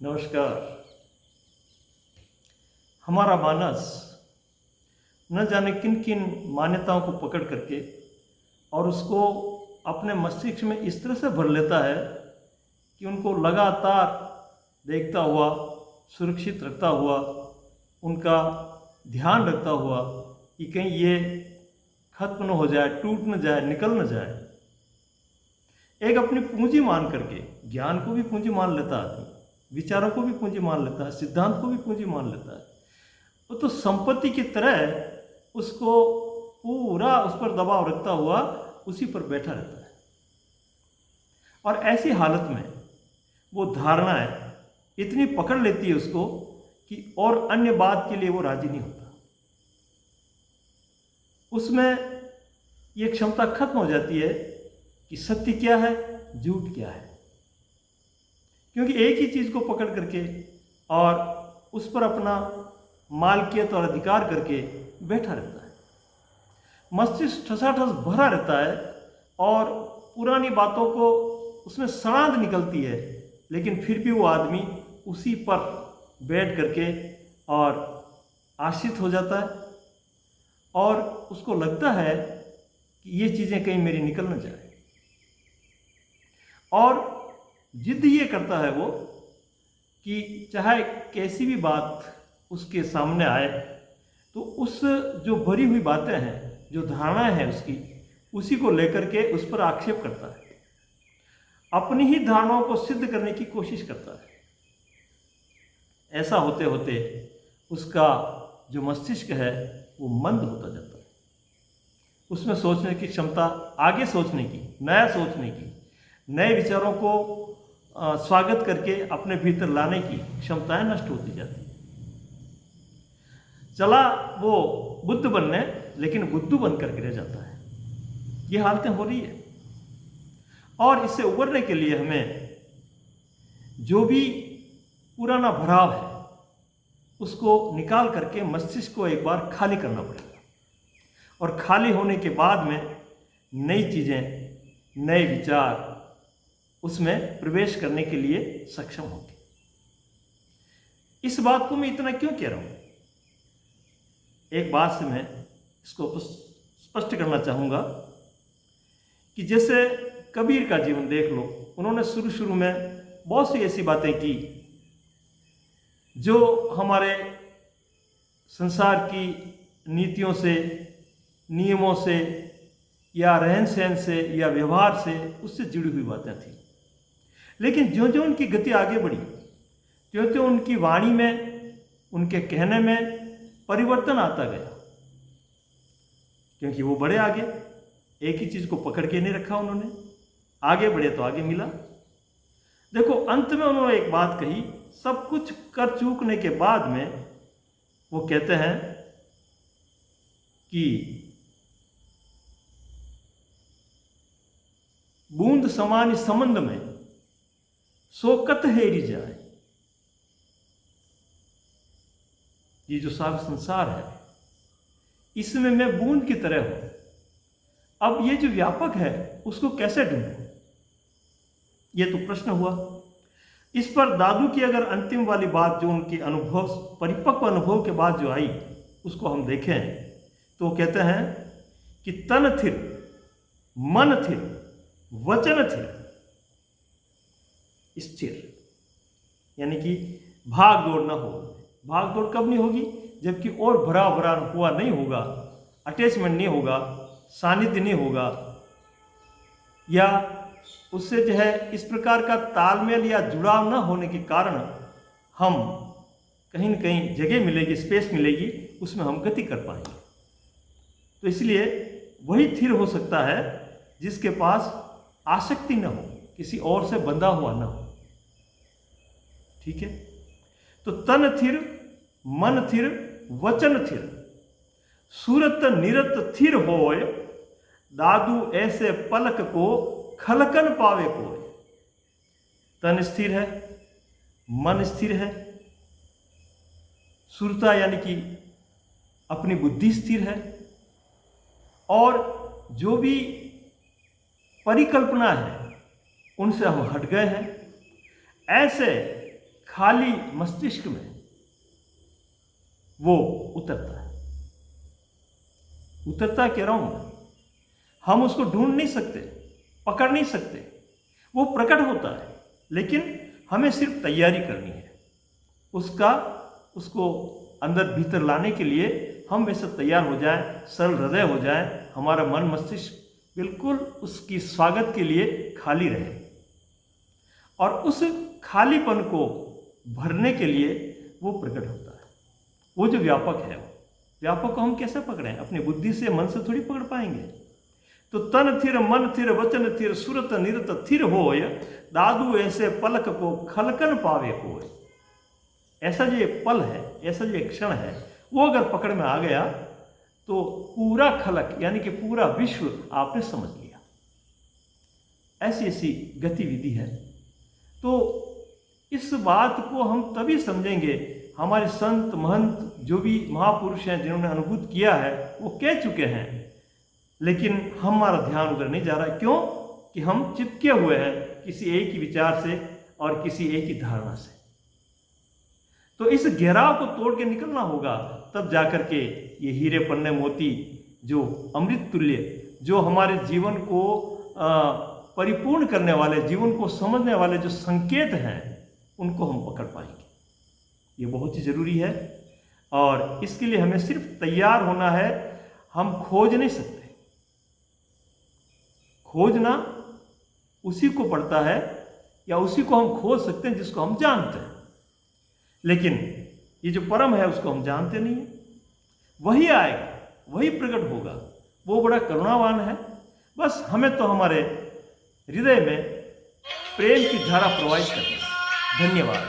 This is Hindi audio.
नमस्कार। हमारा मानस न जाने किन किन मान्यताओं को पकड़ करके और उसको अपने मस्तिष्क में इस तरह से भर लेता है कि उनको लगातार देखता हुआ, सुरक्षित रखता हुआ, उनका ध्यान रखता हुआ कि कहीं ये खत्म न हो जाए, टूट न जाए, निकल न जाए। एक अपनी पूंजी मान करके, ज्ञान को भी पूंजी मान लेता आदमी, विचारों को भी पूंजी मान लेता है, सिद्धांत को भी पूंजी मान लेता है। वो तो संपत्ति की तरह उसको पूरा उस पर दबाव रखता हुआ उसी पर बैठा रहता है। और ऐसी हालत में वो धारणाएं इतनी पकड़ लेती है उसको कि और अन्य बात के लिए वो राजी नहीं होता। उसमें ये क्षमता खत्म हो जाती है कि सत्य क्या है, झूठ क्या है। क्योंकि एक ही चीज़ को पकड़ करके और उस पर अपना मालकियत और अधिकार करके बैठा रहता है। मस्तिष्क ठसाठस भरा रहता है और पुरानी बातों को उसमें सड़ांध निकलती है, लेकिन फिर भी वो आदमी उसी पर बैठ करके और आश्रित हो जाता है और उसको लगता है कि ये चीज़ें कहीं मेरी निकल न जाए। और जिद ये करता है वो कि चाहे कैसी भी बात उसके सामने आए तो उस जो भरी हुई बातें हैं, जो धारणाएं हैं उसकी, उसी को लेकर के उस पर आक्षेप करता है, अपनी ही धारणाओं को सिद्ध करने की कोशिश करता है। ऐसा होते होते उसका जो मस्तिष्क है वो मंद होता जाता है। उसमें सोचने की क्षमता, आगे सोचने की, नया सोचने की, नए विचारों को स्वागत करके अपने भीतर लाने की क्षमताएं नष्ट होती जाती है। चला वो बुद्ध बनने, लेकिन बुद्धू बन करके रह जाता है। ये हालतें हो रही है। और इससे उबरने के लिए हमें जो भी पुराना भराव है उसको निकाल करके मस्तिष्क को एक बार खाली करना पड़ेगा। और खाली होने के बाद में नई चीज़ें, नए विचार उसमें प्रवेश करने के लिए सक्षम होंगे। इस बात को मैं इतना क्यों कह रहा हूं? एक बात से मैं इसको स्पष्ट करना चाहूंगा कि जैसे कबीर का जीवन देख लो। उन्होंने शुरू शुरू में बहुत सी ऐसी बातें की जो हमारे संसार की नीतियों से, नियमों से या रहन सहन से या व्यवहार से, उससे जुड़ी हुई बातें थी। लेकिन ज्यों ज्यों उनकी गति आगे बढ़ी, त्यों त्यों उनकी वाणी में, उनके कहने में परिवर्तन आता गया। क्योंकि वो बढ़े आगे, एक ही चीज़ को पकड़ के नहीं रखा उन्होंने, आगे बढ़े तो आगे मिला। देखो, अंत में उन्होंने एक बात कही, सब कुछ कर चूकने के बाद में वो कहते हैं कि बूंद समान समंद में सो कत हेरी जाए। ये जो सारा संसार है इसमें मैं बूंद की तरह हूं। अब ये जो व्यापक है उसको कैसे ढूंढूं? ये तो प्रश्न हुआ। इस पर दादू की अगर अंतिम वाली बात, जो उनके अनुभव, परिपक्व अनुभव के बाद जो आई, उसको हम देखें तो कहते हैं कि तन थिर, मन थिर, वचन थिर, स्थिर। यानी कि भाग दौड़ ना हो। भाग दौड़ कब नहीं होगी? जबकि और भरा भरा हुआ नहीं होगा, अटैचमेंट नहीं होगा, सानिध्य नहीं होगा, या उससे जो है इस प्रकार का तालमेल या जुड़ाव ना होने के कारण हम कहीं न कहीं जगह मिलेगी, स्पेस मिलेगी, उसमें हम गति कर पाएंगे। तो इसलिए वही थिर हो सकता है जिसके पास आसक्ति न हो, किसी और से बंधा हुआ न हो। ठीक है? तो तन थिर, मन थिर, वचन थिर, सूरत निरत थिर होय, दादू ऐसे पलक को खलकन पावे कोय। तन स्थिर है, मन स्थिर है, सुरता यानी कि अपनी बुद्धि स्थिर है, और जो भी परिकल्पना है उनसे हम हट गए हैं। ऐसे खाली मस्तिष्क में वो उतरता है। उतरता कह रहा हूं मैं, हम उसको ढूंढ नहीं सकते, पकड़ नहीं सकते, वो प्रकट होता है, लेकिन हमें सिर्फ तैयारी करनी है उसको अंदर भीतर लाने के लिए। हम वैसे तैयार हो जाएं, सरल हृदय हो जाएं, हमारा मन मस्तिष्क बिल्कुल उसकी स्वागत के लिए खाली रहे, और उस खालीपन को भरने के लिए वो प्रकट होता है। वो जो व्यापक है, व्यापक को हम कैसे पकड़ें? अपनी बुद्धि से, मन से थोड़ी पकड़ पाएंगे। तो तन थिर मन थिर वचन थिर सुरत निरत थिर होय, दादू ऐसे पलक को खलकन पावे कोय। ऐसा जो एक पल है, ऐसा जो एक क्षण है, वो अगर पकड़ में आ गया तो पूरा खलक यानी कि पूरा विश्व आपने समझ लिया। ऐसी ऐसी गतिविधि है। तो इस बात को हम तभी समझेंगे, हमारे संत महंत जो भी महापुरुष हैं जिन्होंने अनुभूत किया है वो कह चुके हैं, लेकिन हमारा ध्यान उधर नहीं जा रहा है। क्यों? कि हम चिपके हुए हैं किसी एक ही विचार से और किसी एक ही धारणा से। तो इस घेराव को तोड़ के निकलना होगा, तब जाकर के ये हीरे पन्ने मोती जो अमृत तुल्य, जो हमारे जीवन को परिपूर्ण करने वाले, जीवन को समझने वाले जो संकेत हैं, उनको हम पकड़ पाएंगे। ये बहुत ही ज़रूरी है, और इसके लिए हमें सिर्फ तैयार होना है। हम खोज नहीं सकते। खोजना उसी को पड़ता है, या उसी को हम खोज सकते हैं जिसको हम जानते हैं। लेकिन ये जो परम है उसको हम जानते नहीं हैं। वही आएगा, वही प्रकट होगा, वो बड़ा करुणावान है। बस हमें तो हमारे हृदय में प्रेम की धारा प्रवाहित करनी है। धन्यवाद।